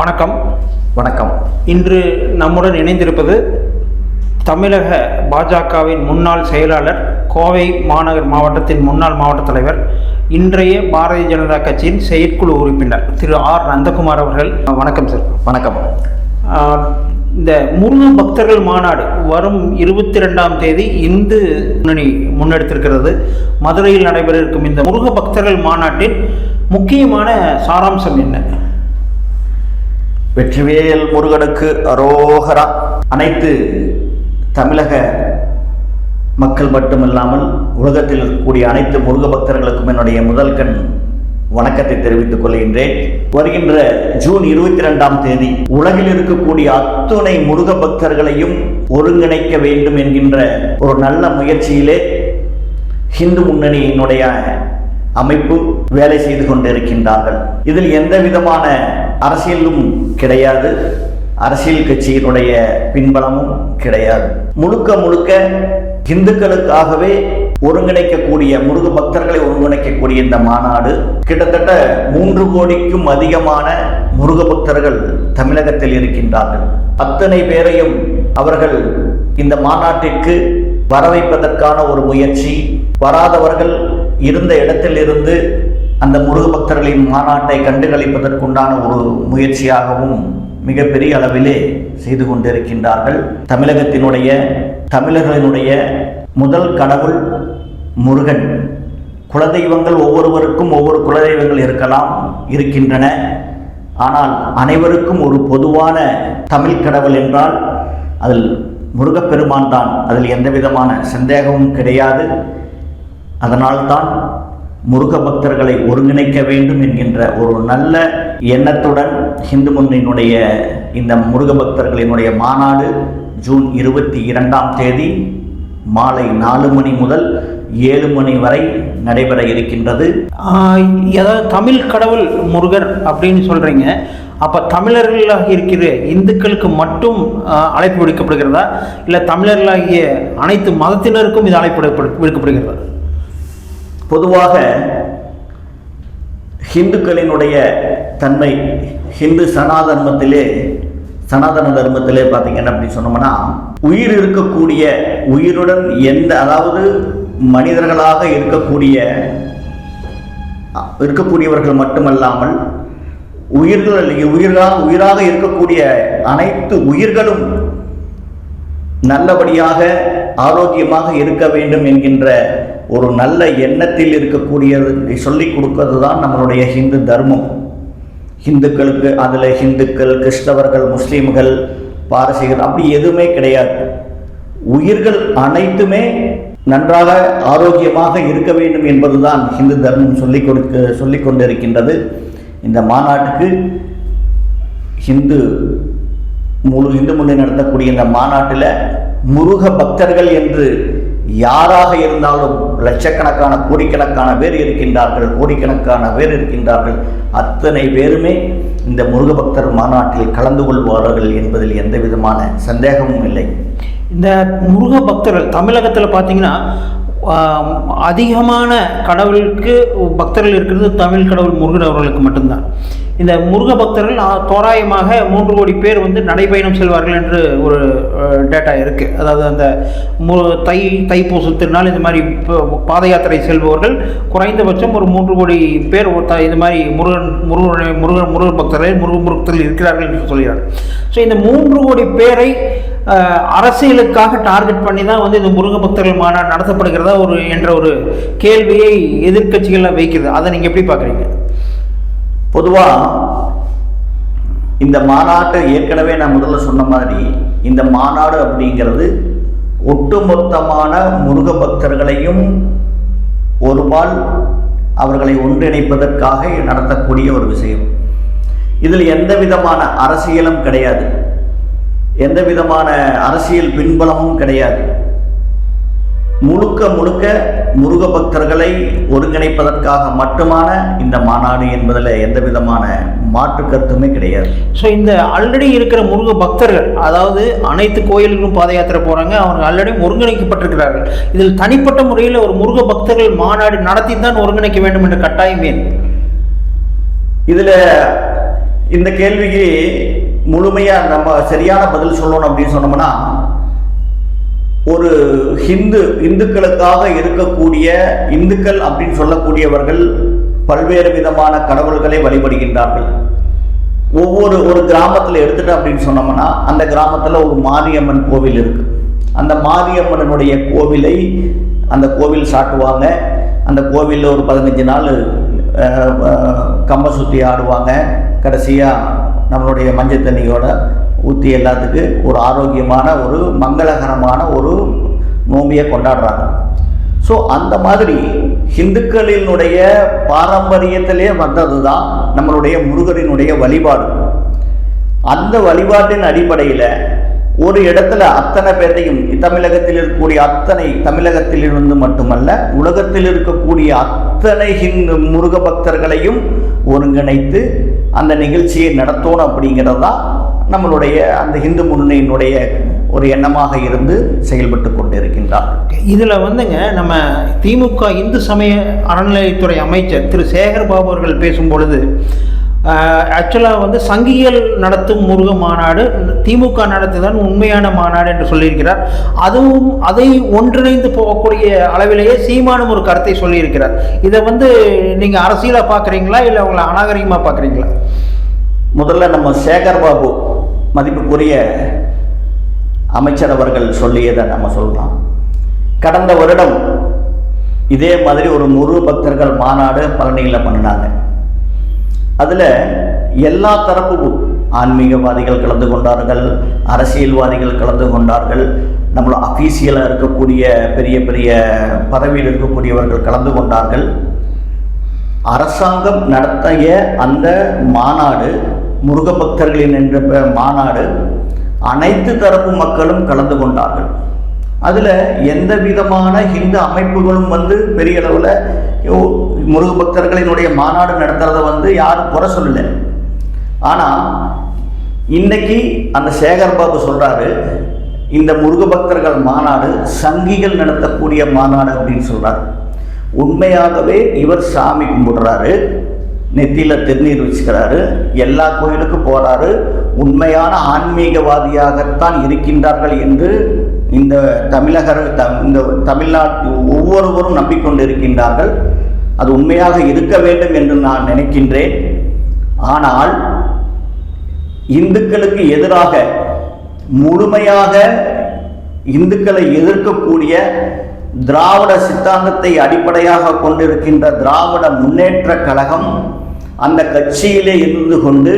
வணக்கம். வணக்கம். இன்று நம்முடன் இணைந்திருப்பது தமிழக பாஜகவின் முன்னாள் செயலாளர், கோவை மாநகர் மாவட்டத்தின் முன்னாள் மாவட்ட தலைவர், இன்றைய பாரதிய ஜனதா கட்சியின் செயற்குழு உறுப்பினர் திரு ஆர் நந்தகுமார் அவர்கள். வணக்கம் சார். வணக்கம். இந்த முருக பக்தர்கள் மாநாடு வரும் 22ஆம் தேதி இந்து முன்னணி முன்னெடுத்திருக்கிறது. மதுரையில் நடைபெற இருக்கும் இந்த முருக பக்தர்கள் மாநாட்டின் முக்கியமான சாராம்சம் என்ன? வெற்றிவேல் முருகனுக்கு அரோகரா. அனைத்து தமிழக மக்கள் மட்டுமில்லாமல் உலகத்தில் இருக்கக்கூடிய அனைத்து முருக பக்தர்களுக்கும் என்னுடைய முதல் கண் வணக்கத்தை தெரிவித்துக் கொள்கின்றேன். வருகின்ற ஜூன் 22ஆம் தேதி உலகில் இருக்கக்கூடிய அத்துணை முருக பக்தர்களையும் ஒருங்கிணைக்க வேண்டும் என்கின்ற ஒரு நல்ல முயற்சியிலே ஹிந்து முன்னணியினுடைய அமைப்பு வேலை செய்து கொண்டிருக்கின்றார்கள். இதில் எந்த விதமான அரசியலும் கிடையாது, அரசியல் கட்சியினுடைய பின்பலமும் கிடையாது. முழுக்க முழுக்க இந்துக்களுக்காகவே ஒருங்கிணைக்கக்கூடிய, முருக பக்தர்களை ஒருங்கிணைக்கக்கூடிய இந்த மாநாடு கிட்டத்தட்ட 3 கோடிக்கும் அதிகமான முருக பக்தர்கள் தமிழகத்தில் இருக்கின்றார்கள். அத்தனை பேரையும் அவர்கள் இந்த மாநாட்டிற்கு வர வைப்பதற்கான ஒரு முயற்சி, வராதவர்கள் இருந்த இடத்திலிருந்து அந்த முருக பக்தர்களின் மாநாட்டை கண்டுகளிப்பதற்குண்டான ஒரு முயற்சியாகவும் மிகப்பெரிய அளவிலே செய்து கொண்டிருக்கின்றார்கள். தமிழர்களினுடைய முதல் கடவுள் முருகன். குலதெய்வங்கள் ஒவ்வொருவருக்கும் ஒவ்வொரு குலதெய்வங்கள் இருக்கின்றன. ஆனால் அனைவருக்கும் ஒரு பொதுவான தமிழ் கடவுள் என்றால் அதில் முருகப்பெருமான் தான். அதில் எந்த விதமான சந்தேகமும் கிடையாது. அதனால்தான் முருக பக்தர்களை ஒருங்கிணைக்க வேண்டும் என்கின்ற ஒரு நல்ல எண்ணத்துடன் இந்து முன்னணியினுடைய இந்த முருக பக்தர்களினுடைய மாநாடு ஜூன் 22ஆம் தேதி மாலை 4 மணி முதல் 7 மணி வரை நடைபெற இருக்கின்றது. ஏதாவது தமிழ் கடவுள் முருகர் அப்படின்னு சொல்றீங்க. அப்போ தமிழர்களாக இருக்கிற இந்துக்களுக்கு மட்டும் அழைப்பு விடுக்கப்படுகிறதா, இல்லை தமிழர்களாகிய அனைத்து மதத்தினருக்கும் இது அழைப்பு விடுக்கப்படுகிறதா? பொதுவாக ஹிந்துக்களினுடைய தன்மை, ஹிந்து சனாதன தர்மத்திலே பார்த்தீங்கன்னா அப்படி சொன்னோம்னா, உயிர் இருக்கக்கூடிய, உயிருடன் அதாவது மனிதர்களாக இருக்கக்கூடியவர்கள் மட்டுமல்லாமல் உயிராக இருக்கக்கூடிய அனைத்து உயிர்களும் நல்லபடியாக ஆரோக்கியமாக இருக்க வேண்டும் என்கின்ற ஒரு நல்ல எண்ணத்தில் இருக்கக்கூடியது சொல்லிக் கொடுக்கிறது தான் நம்மளுடைய ஹிந்து தர்மம். ஹிந்துக்களுக்கு அதில் ஹிந்துக்கள், கிறிஸ்தவர்கள், முஸ்லீம்கள், பாரசீகர் அப்படி எதுவுமே கிடையாது. உயிர்கள் அனைத்துமே நன்றாக ஆரோக்கியமாக இருக்க வேண்டும் என்பதுதான் ஹிந்து தர்மம் சொல்லிக் கொண்டிருக்கின்றது. இந்த மாநாட்டுக்கு இந்து முன்னணி நடத்தக்கூடிய இந்த மாநாட்டில் முருக பக்தர்கள் என்று யாராக இருந்தாலும் லட்சக்கணக்கான கோடிக்கணக்கான பேர் இருக்கின்றார்கள். அத்தனை பேருமே இந்த முருக பக்தர் மாநாட்டில் கலந்து கொள்வார்கள் என்பதில் எந்த விதமான சந்தேகமும் இல்லை. இந்த முருக பக்தர்கள் தமிழகத்தில் பார்த்தீங்கன்னா அதிகமான கடவுளுக்கு பக்தர்கள் இருக்கிறது தமிழ் கடவுள் முருகன் அவர்களுக்கு மட்டும்தான். இந்த முருக பக்தர்கள் தோராயமாக 3 கோடி பேர் நடைபயணம் செல்வார்கள் என்று ஒரு டேட்டா இருக்குது. அதாவது அந்த தைப்பூச திருநாள் இந்த மாதிரி பாத யாத்திரை செல்பவர்கள் குறைந்தபட்சம் ஒரு 3 கோடி பேர் இது மாதிரி முருக பக்தர்கள் இருக்கிறார்கள் என்று சொல்கிறார்கள். ஸோ இந்த 3 கோடி பேரை அரசியலுக்காக டார்கெட் பண்ணி தான் இந்த முருக பக்தர்கள் மாநாடு நடத்தப்படுகிறதா என்ற ஒரு கேள்வியை எதிர்க்கட்சிகள் வைக்கிறது. அதை நீங்கள் எப்படி பார்க்குறீங்க? பொதுவாக இந்த மாநாட்டு ஏற்கனவே நான் முதல்ல சொன்ன மாதிரி இந்த மாநாடு அப்படிங்கிறது ஒட்டுமொத்தமான முருக பக்தர்களையும் ஒருபால் அவர்களை ஒன்றிணைப்பதற்காக நடத்தக்கூடிய ஒரு விஷயம். இதில் எந்த விதமான அரசியலும் கிடையாது, எந்த விதமான அரசியல் பின்பலமும் கிடையாது. முழுக்க முருக பக்தர்களை ஒருங்கிணைப்பதற்காக மட்டுமான இந்த மாநாடு என்பதில் எந்த விதமான மாற்று கருத்துமே கிடையாது. ஸோ இந்த ஆல்ரெடி இருக்கிற முருக பக்தர்கள், அதாவது அனைத்து கோயில்களும் பாத யாத்திரை போகிறாங்க, அவங்க ஆல்ரெடி ஒருங்கிணைக்கப்பட்டிருக்கிறார்கள். இதில் தனிப்பட்ட முறையில் ஒரு முருக பக்தர்கள் மாநாடு நடத்தி தான் ஒருங்கிணைக்க வேண்டும் என்ற கட்டாயம் ஏன்? இதில் இந்த கேள்விக்கு முழுமையாக நம்ம சரியான பதில் சொல்லணும் அப்படின்னு சொன்னோம்னா, ஒரு இந்துக்களுக்காக இருக்கக்கூடிய இந்துக்கள் அப்படின்னு சொல்லக்கூடியவர்கள் பல்வேறு விதமான கடவுள்களை வழிபடுகின்றார்கள். ஒரு கிராமத்தில் எடுத்துட்டு அப்படின்னு சொன்னோம்னா, அந்த கிராமத்தில் ஒரு மாரியம்மன் கோவில் இருக்கு. அந்த மாரியம்மனுடைய கோவிலை அந்த கோவில் சாட்டுவாங்க. அந்த கோவிலில் ஒரு 15 நாள் கம்ப சுற்றி ஆடுவாங்க. கடைசியாக நம்மளுடைய மஞ்சள் தண்ணியோட ஊற்றி எல்லாத்துக்கு ஒரு ஆரோக்கியமான ஒரு மங்களகரமான ஒரு நோம்பியை கொண்டாடுறாங்க. ஸோ அந்த மாதிரி இந்துக்களினுடைய பாரம்பரியத்திலே வந்தது தான் நம்மளுடைய முருகனினுடைய வழிபாடு. அந்த வழிபாட்டின் அடிப்படையில் ஒரு இடத்துல அத்தனை பேர்த்தையும் தமிழகத்தில் இருக்கக்கூடிய அத்தனை தமிழகத்திலிருந்து மட்டுமல்ல உலகத்தில் இருக்கக்கூடிய அத்தனை முருக பக்தர்களையும் ஒருங்கிணைத்து அந்த நிகழ்ச்சியை நடத்தணும் அப்படிங்கிறது தான் நம்மளுடைய அந்த இந்து முன்னணியினுடைய ஒரு எண்ணமாக இருந்து செயல்பட்டு கொண்டிருக்கின்றார். இதில் வந்துங்க நம்ம திமுக இந்து சமய அறநிலையத்துறை அமைச்சர் திரு சேகர் பாபு அவர்கள் பேசும் பொழுது ஆக்சுவலாக வந்து சங்கிகள் நடத்தும் முருக மாநாடு திமுக நடத்துதான் உண்மையான மாநாடு என்று சொல்லியிருக்கிறார். அதுவும் அதை ஒன்றிணைந்து போகக்கூடிய அளவிலேயே சீமானும் ஒரு கருத்தை சொல்லியிருக்கிறார். இதை வந்து நீங்கள் அரசியலாக பார்க்குறீங்களா இல்லை உங்களை அநாகரிகமாக பார்க்குறீங்களா? முதல்ல நம்ம சேகர் பாபு மதிப்புக்குரிய அமைச்சர் அவர்கள் சொல்லியதை நம்ம சொல்லலாம். கடந்த வருடம் இதே மாதிரி ஒரு முருக பக்தர்கள் மாநாடு பழனியில் பண்ணினாங்க. அதில் எல்லா தரப்பும் ஆன்மீகவாதிகள் கலந்து கொண்டார்கள், அரசியல்வாதிகள் கலந்து கொண்டார்கள், நம்மளோட அஃபீஷியலாக இருக்கக்கூடிய பெரிய பெரிய பதவியில் இருக்கக்கூடியவர்கள் கலந்து கொண்டார்கள். அரசாங்கம் நடத்திய அந்த மாநாடு முருக பக்தர்களின் என்ற மாநாடு அனைத்து தரப்பு மக்களும் கலந்து கொண்டார்கள். அதில் எந்த விதமான இந்து அமைப்புகளும் வந்து பெரிய அளவில் முருக பக்தர்களினுடைய மாநாடு நடத்துறதை வந்து யாரும் குறை சொல்லலை. ஆனால் இன்னைக்கு அந்த சேகர் பாபு சொல்கிறாரு, இந்த முருக பக்தர்கள் மாநாடு சங்கிகள் நடத்தக்கூடிய மாநாடு அப்படின்னு சொல்கிறார். உண்மையாகவே இவர் சாமி கும்பிடுறாரு, நெத்தியில் திருநீர் வச்சுக்கிறாரு, எல்லா கோயிலுக்கும் போகிறாரு, உண்மையான ஆன்மீகவாதியாகத்தான் இருக்கின்றார்கள் என்று இந்த தமிழ்நாட்டு ஒவ்வொருவரும் நம்பிக்கொண்டிருக்கின்றார்கள். அது உண்மையாக இருக்க வேண்டும் என்று நான் நினைக்கின்றேன். ஆனால் இந்துக்களுக்கு எதிராக முழுமையாக இந்துக்களை எதிர்க்கக்கூடிய திராவிட சித்தாந்தத்தை அடிப்படையாக கொண்டிருக்கின்ற திராவிட முன்னேற்ற கழகம் அந்த கட்சியிலே இருந்து கொண்டு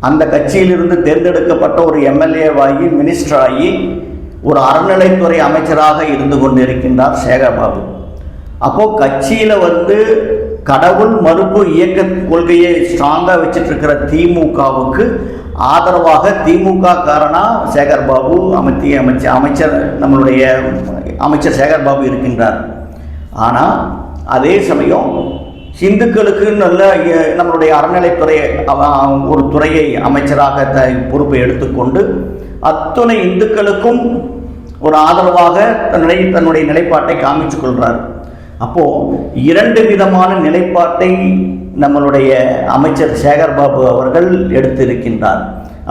அந்த கட்சியிலிருந்து தேர்ந்தெடுக்கப்பட்ட ஒரு எம்எல்ஏவாகி மினிஸ்டர் ஆகி ஒரு அறநிலைத்துறை அமைச்சராக இருந்து கொண்டிருக்கின்றார் சேகர்பாபு. அப்போது கட்சியில் வந்து கடவுள் மறுப்பு இயக்க கொள்கையை ஸ்ட்ராங்காக வச்சுட்டு இருக்கிற திமுகவுக்கு ஆதரவாக திமுக காரனா சேகர்பாபு அமைச்சர் நம்மளுடைய அமைச்சர் சேகர்பாபு இருக்கின்றார். ஆனால் அதே சமயம் இந்துக்களுக்கு நல்ல நம்மளுடைய அறநிலைத்துறை ஒரு துறையை அமைச்சராக பொறுப்பை எடுத்துக்கொண்டு அத்துணை இந்துக்களுக்கும் ஒரு ஆதரவாக தன்னுடைய நிலைப்பாட்டை காமிச்சு கொள்கிறார். அப்போது 2 விதமான நிலைப்பாட்டை நம்மளுடைய அமைச்சர் சேகர்பாபு அவர்கள் எடுத்திருக்கின்றார்.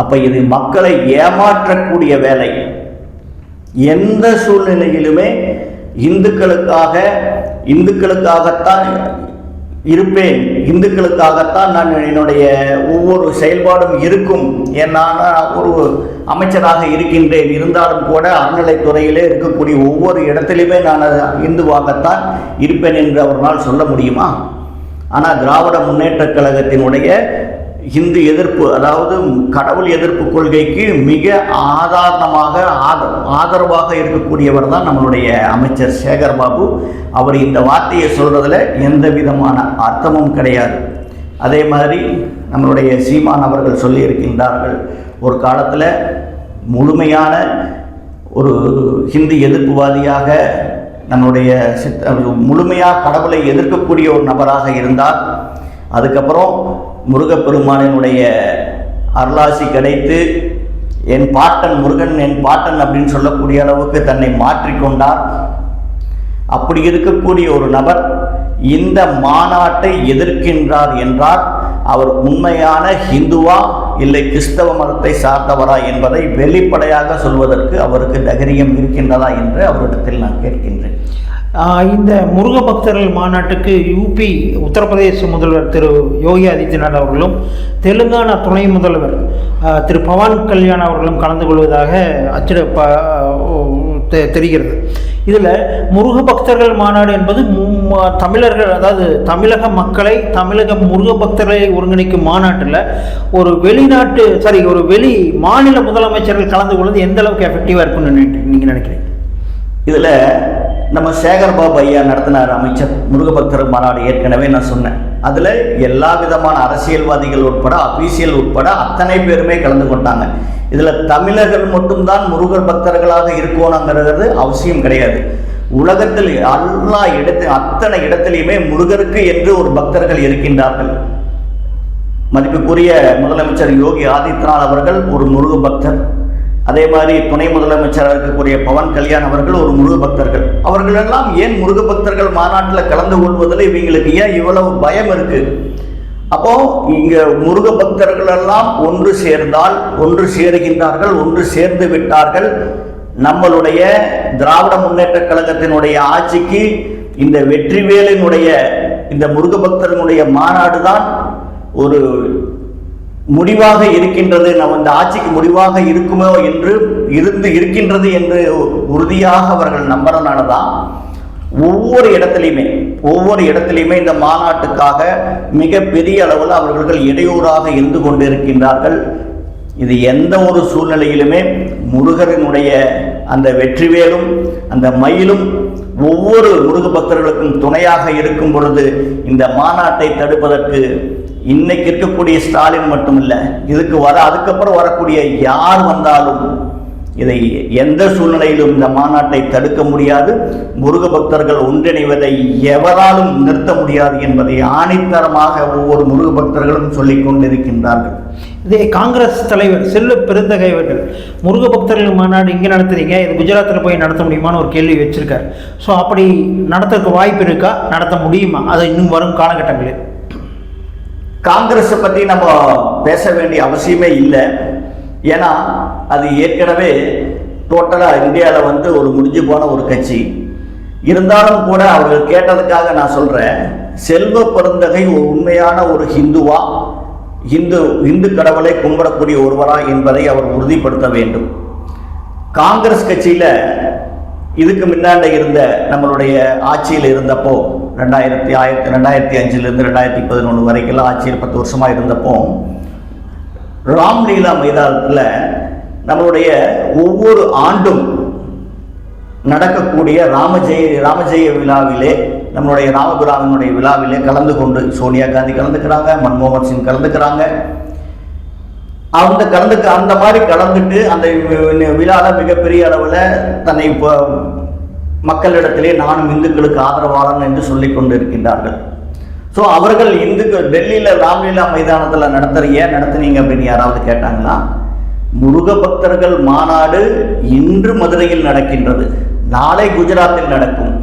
அப்போ இது மக்களை ஏமாற்றக்கூடிய வேலை. எந்த சூழ்நிலையிலுமே இந்துக்களுக்காகத்தான் இருப்பேன், இந்துக்களுக்காகத்தான் நான் என்னுடைய ஒவ்வொரு செயல்பாடும் இருக்கும், நான் ஒரு அமைச்சராக இருக்கின்றேன், இருந்தாலும் கூட அறநிலைத்துறையிலே இருக்கக்கூடிய ஒவ்வொரு இடத்திலுமே நான் இந்துவாகத்தான் இருப்பேன் என்று அவர்களால் சொல்ல முடியுமா? ஆனால் திராவிட முன்னேற்ற கழகத்தினுடைய இந்து எதிர்ப்பு, அதாவது கடவுள் எதிர்ப்பு கொள்கைக்கு மிக ஆதரவாக இருக்கக்கூடியவர் தான் நம்மளுடைய அமைச்சர் சேகர்பாபு. அவர் இந்த வார்த்தையை சொல்றதுல எந்த விதமான அர்த்தமும் கிடையாது. அதே மாதிரி நம்மளுடைய சீமான் அவர்கள் சொல்லியிருக்கின்றார்கள், ஒரு காலத்தில் முழுமையான ஒரு ஹிந்து எதிர்ப்புவாதியாக நம்மளுடைய முழுமையாக கடவுளை எதிர்க்கக்கூடிய ஒரு நபராக இருந்தார். அதுக்கப்புறம் முருகப்பெருமானினுடைய அருளாசி கிடைத்து என் பாட்டன் முருகன் என் பாட்டன் அப்படின்னு சொல்லக்கூடிய அளவுக்கு தன்னை மாற்றிக்கொண்டார். அப்படி இருக்கக்கூடிய ஒரு நபர் இந்த மாநாட்டை எதிர்க்கின்றார் என்றால் அவர் உண்மையான ஹிந்துவா இல்லை கிறிஸ்தவ மதத்தை சார்ந்தவரா என்பதை வெளிப்படையாக சொல்வதற்கு அவருக்கு தைரியம் இருக்கின்றதா என்று அவரிடத்தில் நான் கேட்கின்றேன். இந்த முருக பக்தர்கள் மாநாட்டுக்கு யூபி உத்தரப்பிரதேச முதல்வர் திரு யோகி ஆதித்யநாத் அவர்களும் தெலுங்கானா துணை முதல்வர் திரு பவன் கல்யாண் அவர்களும் கலந்து கொள்வதாக தெரிகிறது. இதில் முருக பக்தர்கள் மாநாடு என்பது தமிழர்கள், அதாவது தமிழக மக்களை, தமிழக முருக பக்தர்களை ஒருங்கிணைக்கும் மாநாட்டில் ஒரு ஒரு வெளி மாநில முதலமைச்சர்கள் கலந்து கொள்வது எந்த அளவுக்கு எஃபெக்டிவாக இருக்குன்னு நீங்கள் நினைக்கிறீங்க? இதில் நம்ம சேகர் பாபு ஐயா நடத்தினார் அமைச்சர் முருக பக்தர்கள் மாநாடு. ஏற்கனவே நான் சொன்னேன், அதில் எல்லா விதமான அரசியல்வாதிகள் உட்பட அபிஷியல் உட்பட அத்தனை பேருமே கலந்து கொண்டாங்க. இதில் தமிழர்கள் மட்டும்தான் முருகர் பக்தர்களாக இருக்கணுங்கிறது அவசியம் கிடையாது. உலகத்தில் எல்லா அத்தனை இடத்திலையுமே முருகருக்கு என்று ஒரு பக்தர்கள் இருக்கின்றார்கள். மதிப்புக்குரிய முதலமைச்சர் யோகி ஆதித்யநாத் அவர்கள் ஒரு முருக பக்தர். அதே மாதிரி துணை முதலமைச்சராக இருக்கக்கூடிய பவன் கல்யாண் அவர்கள் ஒரு முருக பக்தர்கள். அவர்களெல்லாம் ஏன் முருக பக்தர்கள் மாநாட்டில் கலந்து கொள்வதில் இவங்களுக்கு ஏன் இவ்வளவு பயம் இருக்கு? அப்போ இங்க முருக பக்தர்கள் எல்லாம் ஒன்று சேர்ந்தால் ஒன்று சேருகின்றார்கள், ஒன்று சேர்ந்து விட்டார்கள். நம்மளுடைய திராவிட முன்னேற்ற கழகத்தினுடைய ஆட்சிக்கு இந்த வெற்றிவேலினுடைய இந்த முருக பக்தர்களுடைய மாநாடு தான் ஒரு முடிவாக இருக்கின்றது. நம்ம இந்த ஆட்சிக்கு முடிவாக இருக்குமோ என்று இருக்கின்றது என்று உறுதியாக அவர்கள் நம்புறதுனால தான் ஒவ்வொரு இடத்திலையுமே இந்த மாநாட்டுக்காக மிக பெரிய அளவில் அவர்கள் இடையூறாக இருந்து கொண்டிருக்கின்றார்கள். இது எந்த ஒரு சூழ்நிலையிலுமே முருகரினுடைய அந்த வெற்றிவேலும் அந்த மயிலும் ஒவ்வொரு முருக பக்தர்களுக்கும் துணையாக இருக்கும் பொழுது இந்த மாநாட்டை தடுப்பதற்கு இன்னைக்கு இருக்கக்கூடிய ஸ்டாலின் மட்டும் இல்லை, அதுக்கப்புறம் வரக்கூடிய யார் வந்தாலும் இதை எந்த சூழ்நிலையிலும் இந்த மாநாட்டை தடுக்க முடியாது. முருக பக்தர்கள் ஒன்றிணைவதை எவராலும் நிறுத்த முடியாது என்பதை ஆணித்தரமாக ஒவ்வொரு முருக பக்தர்களும் சொல்லிக் கொண்டிருக்கின்றார்கள். இதே காங்கிரஸ் தலைவர் செல்வ பெருந்தகை அவர்கள் முருக பக்தர்கள் மாநாடு இங்கே நடத்துறீங்க, இது குஜராத்தில் போய் நடத்த முடியுமான்னு ஒரு கேள்வி வச்சிருக்காரு. ஸோ அப்படி நடத்துறதுக்கு வாய்ப்பு இருக்கா, நடத்த முடியுமா? அது இன்னும் வரும் காலகட்டங்களில் காங்கிரஸை பற்றி நம்ம பேச வேண்டிய அவசியமே இல்லை. ஏன்னா அது ஏற்கனவே டோட்டலாக இந்தியாவில் ஒரு முடிஞ்சு போன ஒரு கட்சி. இருந்தாலும் கூட அவர்கள் கேட்டதுக்காக நான் சொல்கிறேன், செல்வ பெருந்தகை ஒரு உண்மையான ஒரு ஹிந்துவா, இந்து கடவுளை கும்பிடக்கூடிய ஒருவரா என்பதை அவர் உறுதிப்படுத்த வேண்டும். காங்கிரஸ் கட்சியில் இதுக்கு முன்னாடி இருந்த நம்மளுடைய ஆட்சியில் இருந்தப்போ 2005 2011 வரைக்கும் ஆட்சியில் 10 வருஷமாக இருந்தப்போ ராம்லீலா மைதானத்தில் நம்மளுடைய ஒவ்வொரு ஆண்டும் நடக்கக்கூடிய ராமஜெய விழாவிலே, நம்மளுடைய ராமபுராவினுடைய விழாவிலே கலந்து கொண்டு சோனியா காந்தி கலந்துக்கிறாங்க, மன்மோகன் சிங் கலந்துக்கிறாங்க. அந்த மாதிரி கலந்துட்டு அந்த விழாவில் மிகப்பெரிய அளவில் தன்னை மக்களிடத்திலே நானும் இந்துக்களுக்கு ஆதரவாளன் என்று சொல்லிக் கொண்டு இருக்கின்றார்கள். ஸோ அவர்கள் டெல்லியில் ராம்லீலா மைதானத்தில் நடத்துனீங்க அப்படின்னு யாராவது கேட்டாங்கன்னா, முருக பக்தர்கள் மாநாடு இன்று மதுரையில் நடக்கின்றது, நாளை குஜராத்தில் நடக்கும்,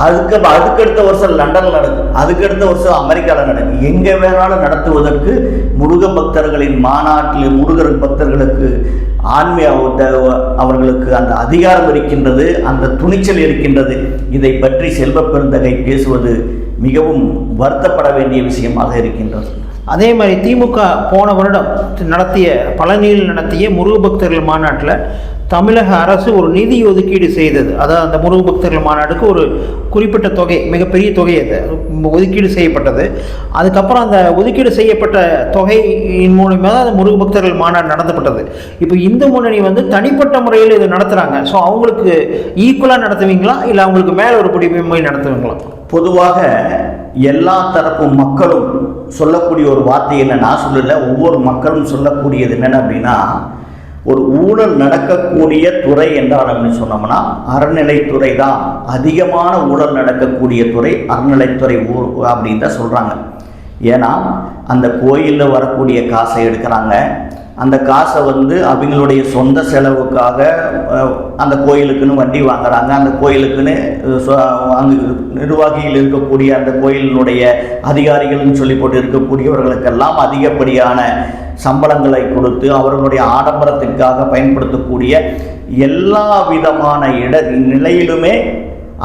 அதுக்கடுத்த வருஷம் லண்டனில் நடக்கும், அதுக்கடுத்த வருஷம் அமெரிக்காவில் நடக்கும். எங்கே வேணாலும் நடத்துவதற்கு முருக பக்தர்களின் மாநாட்டில் முருகர் பக்தர்களுக்கு அவர்களுக்கு அந்த அதிகாரம் இருக்கின்றது, அந்த துணிச்சல் இருக்கின்றது. இதை பற்றி செல்வ பெருந்தகை பேசுவது மிகவும் வருத்தப்பட வேண்டிய விஷயமாக இருக்கின்றது. அதே மாதிரி திமுக போன வருடம் பழனியில் நடத்திய முருக பக்தர்கள் மாநாட்டில் தமிழக அரசு ஒரு நிதி ஒதுக்கீடு செய்தது. அதாவது அந்த முருக பக்தர்கள் மாநாட்டுக்கு ஒரு குறிப்பிட்ட தொகை, மிகப்பெரிய தொகை அது ஒதுக்கீடு செய்யப்பட்டது. அதுக்கப்புறம் அந்த ஒதுக்கீடு செய்யப்பட்ட தொகையின் மூலமாக தான் அந்த முருக பக்தர்கள் மாநாடு நடத்தப்பட்டது. இப்போ இந்து முன்னணி தனிப்பட்ட முறையில் இது நடத்துகிறாங்க. ஸோ அவங்களுக்கு ஈக்குவலாக நடத்துவீங்களா, இல்லை அவங்களுக்கு மேலே ஒரு படி போய் நடத்துவீங்களா? பொதுவாக எல்லா தரப்பு மக்களும் சொல்லக்கூடிய ஒரு வார்த்தை என்ன, நான் சொல்லல, ஒவ்வொரு மக்களும் சொல்லக்கூடியது என்னென்ன அப்படின்னா, ஒரு ஊழல் நடக்கக்கூடிய துறை என்றால் சொன்னோம்னா அறநிலைத்துறை தான். அதிகமான ஊழல் நடக்கக்கூடிய துறை அறநிலைத்துறை அப்படின்னு தான் சொல்கிறாங்க. ஏன்னா அந்த கோயிலில் வரக்கூடிய காசை எடுக்கிறாங்க, அந்த காசை வந்து அவங்களுடைய சொந்த செலவுக்காக அந்த கோயிலுக்குன்னு வண்டி வாங்குறாங்க. அந்த கோயிலுக்குன்னு அங்கு நிர்வாகியில் இருக்கக்கூடிய அந்த கோயிலினுடைய அதிகாரிகள்னு சொல்லி போட்டு இருக்கக்கூடியவர்களுக்கெல்லாம் அதிகப்படியான சம்பளங்களை கொடுத்து அவர்களுடைய ஆடம்பரத்திற்காக பயன்படுத்தக்கூடிய எல்லா விதமான நிலையிலுமே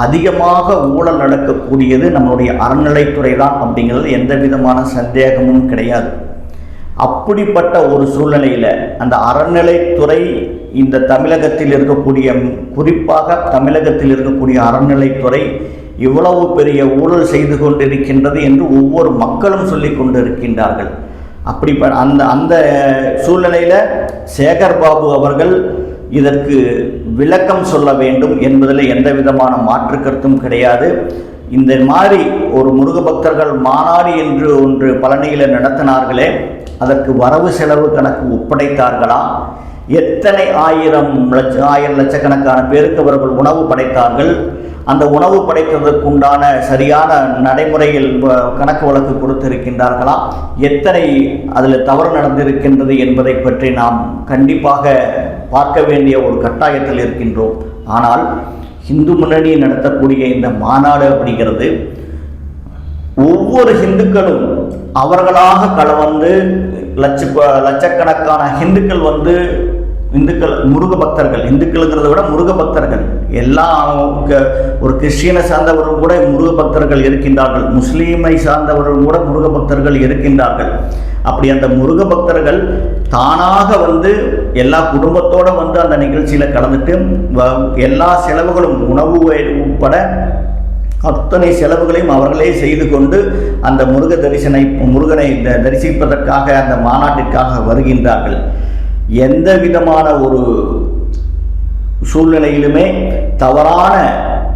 அதிகமாக ஊழல் நடக்கக்கூடியது நம்மளுடைய அறநிலைத்துறை தான் அப்படிங்கிறது எந்த விதமான சந்தேகமும் கிடையாது. அப்படிப்பட்ட ஒரு சூழ்நிலையில் அந்த அறநிலைத்துறை இந்த தமிழகத்தில் இருக்கக்கூடிய, குறிப்பாக தமிழகத்தில் இருக்கக்கூடிய அறநிலைத்துறை இவ்வளவு பெரிய ஊழல் செய்து கொண்டிருக்கின்றது என்று ஒவ்வொரு மக்களும் சொல்லி கொண்டு இருக்கின்றார்கள். அப்படிப்பட்ட அந்த சூழ்நிலையில் சேகர் பாபு அவர்கள் இதற்கு விளக்கம் சொல்ல வேண்டும் என்பதில் எந்த விதமான மாற்று கருத்தும் கிடையாது. இந்த மாதிரி ஒரு முருக பக்தர்கள் மாநாடு என்று ஒன்று பழனியில் நடத்தினார்களே, அதற்கு வரவு செலவு கணக்கு ஒப்படைத்தார்களா? எத்தனை ஆயிரம் லட்சக்கணக்கான பேருக்கு அவர்கள் உணவு படைத்தார்கள்? அந்த உணவு படைத்ததற்குண்டான சரியான நடைமுறையில் கணக்கு வழக்கு கொடுத்திருக்கின்றார்களா? எத்தனை அதில் தவறு நடந்திருக்கின்றது என்பதை பற்றி நாம் கண்டிப்பாக பார்க்க வேண்டிய ஒரு கட்டாயத்தில் இருக்கின்றோம். ஆனால் இந்து முன்னணி நடத்தக்கூடிய இந்த மாநாடு அப்படிங்கிறது ஒவ்வொரு இந்துக்களும் அவர்களாக கலந்து லட்சக்கணக்கான இந்துக்கள் முருக பக்தர்கள், இந்துக்கள்ங்கிறத விட முருக பக்தர்கள் எல்லாம், ஒரு கிறிஸ்டியனை சார்ந்தவர்கள் கூட முருக பக்தர்கள் இருக்கின்றார்கள், முஸ்லீமை சார்ந்தவர்கள் கூட முருக பக்தர்கள் இருக்கின்றார்கள். அப்படி அந்த முருக பக்தர்கள் தானாக எல்லா குடும்பத்தோடு அந்த நிகழ்ச்சியில் கலந்துட்டு எல்லா செலவுகளும் உணவு உட்பட அத்தனை செலவுகளையும் அவர்களே செய்து கொண்டு அந்த முருகனை தரிசிப்பதற்காக அந்த மாநாட்டிற்காக வருகின்றார்கள். எந்த விதமான ஒரு சூழ்நிலையிலுமே தவறான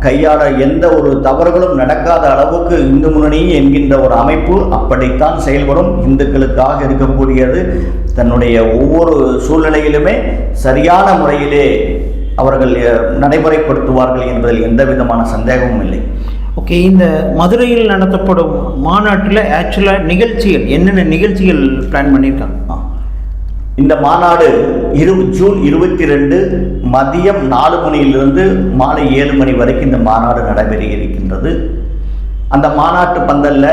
கையாள எந்த ஒரு தவறுகளும் நடக்காத அளவுக்கு இந்து முன்னணி என்கின்ற ஒரு அமைப்பு அப்படித்தான் செயல்படும். இந்துக்களுக்காக இருக்கக்கூடியது தன்னுடைய ஒவ்வொரு சூழ்நிலையிலுமே சரியான முறையிலே அவர்கள் நடைமுறைப்படுத்துவார்கள் என்பதில் எந்த விதமான சந்தேகமும் இல்லை. ஓகே, இந்த மதுரையில் நடத்தப்படும் மாநாட்டில் ஆக்சுவலாக நிகழ்ச்சிகள் என்னென்ன நிகழ்ச்சிகள் பிளான் பண்ணியிருக்காங்க? இந்த மாநாடு ஜூன் 22 மதியம் 4 மணியிலிருந்து மாலை 7 மணி வரைக்கும் இந்த மாநாடு நடைபெற இருக்கின்றது. அந்த மாநாட்டு பந்தல்ல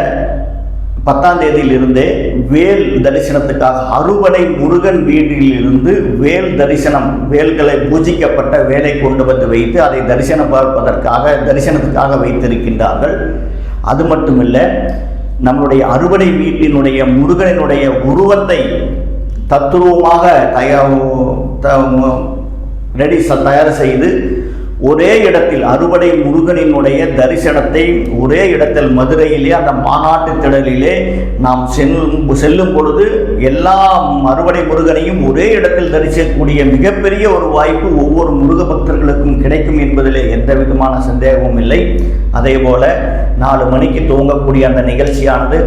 10ஆம் தேதியிலிருந்தே வேல் தரிசனத்துக்காக அறுவடை முருகன் வீட்டில் இருந்து வேல் தரிசனம், வேல்களை பூஜிக்கப்பட்ட வேலை கொண்டு வந்து வைத்து அதை தரிசனத்துக்காக வைத்திருக்கின்றார்கள். அது மட்டுமில்லை, நம்மளுடைய அறுவடை வீட்டினுடைய முருகனினுடைய உருவத்தை தத்துரூபமாக தயார் செய்து ஒரே இடத்தில் அறுவடை முருகனினுடைய தரிசனத்தை ஒரே இடத்தில் மதுரையிலே அந்த மாநாட்டு திடலிலே நாம் செல்லும் பொழுது எல்லா அறுவடை முருகனையும் ஒரே இடத்தில் தரிசிக்கக்கூடிய மிகப்பெரிய ஒரு வாய்ப்பு ஒவ்வொரு முருக பக்தர்களுக்கும் கிடைக்கும் என்பதிலே எந்த விதமான சந்தேகமும் இல்லை. அதே போல 4 மணிக்கு துவங்கக்கூடிய அந்த நிகழ்ச்சியானது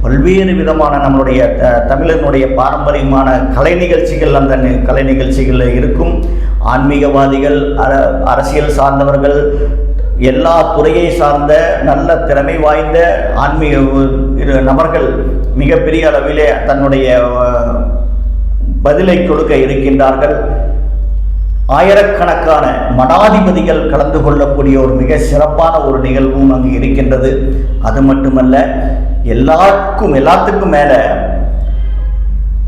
பல்வேறு விதமான நம்மளுடைய தமிழனுடைய பாரம்பரியமான கலை நிகழ்ச்சிகள் அந்த கலை நிகழ்ச்சிகளில் இருக்கும். ஆன்மீகவாதிகள், அரசியல் சார்ந்தவர்கள், எல்லா துறையை சார்ந்த நல்ல திறமை வாய்ந்த ஆன்மீக நபர்கள் மிகப்பெரிய அளவிலே தன்னுடைய பதிலை கொடுக்க இருக்கின்றார்கள். ஆயிரக்கணக்கான மடாதிபதிகள் கலந்து கொள்ளக்கூடிய ஒரு மிக சிறப்பான ஒரு நிகழ்வும் அங்கு இருக்கின்றது. அது மட்டுமல்ல, எல்லாத்துக்கும் மேல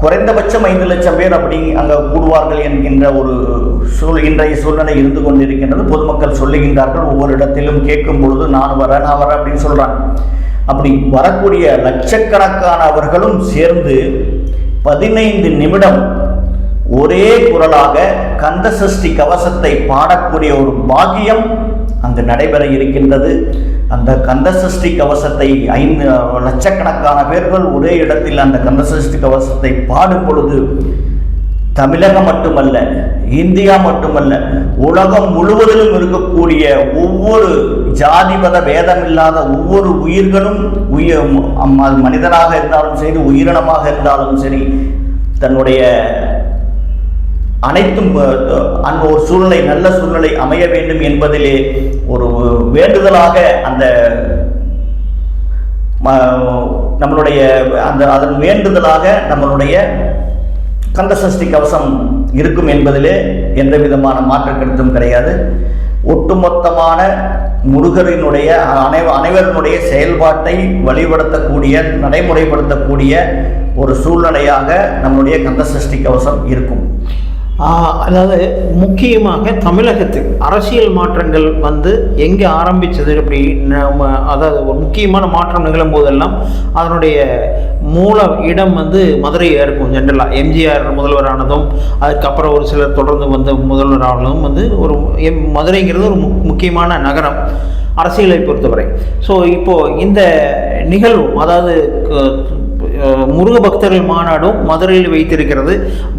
குறைந்தபட்சம் 5 லட்சம் பேர் அப்படி அங்கே கூடுவார்கள் என்கின்ற ஒரு இன்றைய சூழ்நிலை இருந்து கொண்டிருக்கின்றது. பொதுமக்கள் சொல்லுகின்றார்கள், ஒவ்வொரு இடத்திலும் கேட்கும் பொழுது நான் வரேன் அப்படின்னு சொல்றாங்க. அப்படி வரக்கூடிய லட்சக்கணக்கானவர்களும் சேர்ந்து 15 நிமிடம் ஒரே குரலாக கந்த சஷ்டி கவசத்தை பாடக்கூடிய ஒரு பாக்கியம் அங்கு நடைபெற இருக்கின்றது. அந்த கந்த சஷ்டி கவசத்தை 5 லட்சக்கணக்கான பேர்கள் ஒரே இடத்தில் அந்த கந்த சஷ்டி கவசத்தை பாடும் பொழுது தமிழகம் மட்டுமல்ல, இந்தியா மட்டுமல்ல, உலகம் முழுவதிலும் இருக்கக்கூடிய ஒவ்வொரு ஜாதிமத பேதமில்லாத ஒவ்வொரு உயிர்களும், மனிதனாக இருந்தாலும் சரி, உயிரினமாக இருந்தாலும் சரி, தன்னுடைய அனைத்தும் அந்த ஒரு சூழ்நிலை, நல்ல சூழ்நிலை அமைய வேண்டும் என்பதிலே ஒரு வேண்டுதலாக அந்த நம்மளுடைய அதன் வேண்டுதலாக நம்மளுடைய கந்த சஷ்டி கவசம் இருக்கும் என்பதிலே எந்த விதமான மாற்று கருத்தும் கிடையாது. ஒட்டுமொத்தமான முருகரினுடைய அனைவருடைய செயல்பாட்டை வழிபடுத்தக்கூடிய, நடைமுறைப்படுத்தக்கூடிய ஒரு சூழ்நிலையாக நம்முடைய கந்த சஷ்டி கவசம் இருக்கும். அதாவது முக்கியமாக தமிழகத்தில் அரசியல் மாற்றங்கள் வந்து எங்கே ஆரம்பித்தது அப்படி அதாவது ஒரு முக்கியமான மாற்றம் நிகழும் போதெல்லாம் அதனுடைய மூல இடம் வந்து மதுரையாக இருக்கும். ஜென்ரலாக எம்ஜிஆர் முதல்வரானதும் அதுக்கப்புறம் ஒரு சிலர் தொடர்ந்து வந்த முதல்வரானதும் வந்து ஒரு மதுரைங்கிறது ஒரு முக்கியமான நகரம் அரசியலை பொறுத்தவரை. ஸோ இப்போது இந்த நிகழ்வு, அதாவது முருக பக்தர்கள் மாநாடும் மதுரையில் வைத்திருக்கிறது.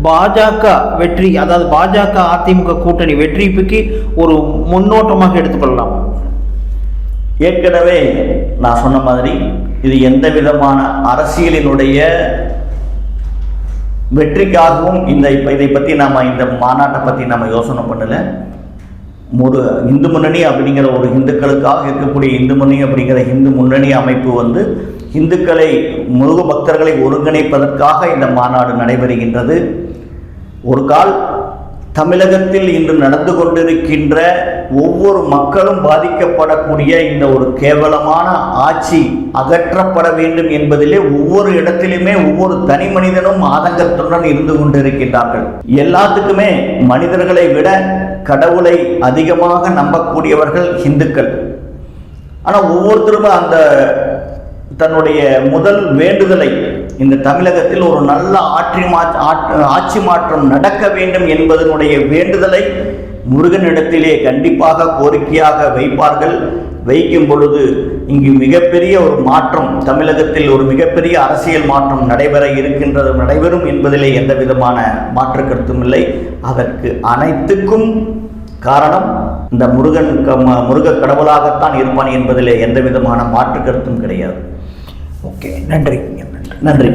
பாஜக வெற்றி, அதாவது பாஜக அதிமுக கூட்டணி வெற்றிக்கு ஒரு முன்னோட்டமாக எடுத்துக்கொள்ளலாம். ஏற்கனவே நான் சொன்ன மாதிரி இது எந்த விதமான அரசியலினுடைய வெற்றிக்காகவும் இதை பற்றி நம்ம இந்த மாநாட்டை பற்றி நம்ம யோசனை பண்ணலை. இந்து முன்னணி அப்படிங்கிற ஒரு இந்துக்களுக்காக இருக்கக்கூடிய இந்து முன்னணி அப்படிங்கிற இந்து முன்னணி அமைப்பு வந்து இந்துக்களை, முருக பக்தர்களை ஒருங்கிணைப்பதற்காக இந்த மாநாடு நடைபெறுகின்றது. ஒரு கால் தமிழகத்தில் இன்று நடந்து கொண்டிருக்கின்ற ஒவ்வொரு மக்களும் பாதிக்கப்படக்கூடிய இந்த ஒரு கேவலமான ஆட்சி அகற்றப்பட வேண்டும் என்பதிலே ஒவ்வொரு இடத்திலுமே ஒவ்வொரு தனி மனிதனும் ஆதங்கத்துடன் இருந்து கொண்டிருக்கின்றார்கள். எல்லாத்துக்குமே மனிதர்களை விட கடவுளை அதிகமாக நம்பக்கூடியவர்கள் இந்துக்கள். ஆனால் ஒவ்வொருத்தரும் அந்த தன்னுடைய முதல் வேண்டுதலை இந்த தமிழகத்தில் ஒரு நல்ல ஆட்சி மாற்றம் நடக்க வேண்டும் என்பதனுடைய வேண்டுதலை முருகனிடத்திலே கண்டிப்பாக கோரிக்கையாக வைப்பார்கள். வைக்கும் பொழுது இங்கு மிகப்பெரிய ஒரு மாற்றம், தமிழகத்தில் ஒரு மிகப்பெரிய அரசியல் மாற்றம் நடைபெறும் என்பதிலே எந்த விதமான மாற்று கருத்தும் இல்லை. அதற்கு அனைத்துக்கும் காரணம் இந்த முருக கடவுளாகத்தான் இருப்பான் என்பதிலே எந்த விதமான மாற்று கருத்தும் கிடையாது. ஓகே, நன்றி. நன்றி.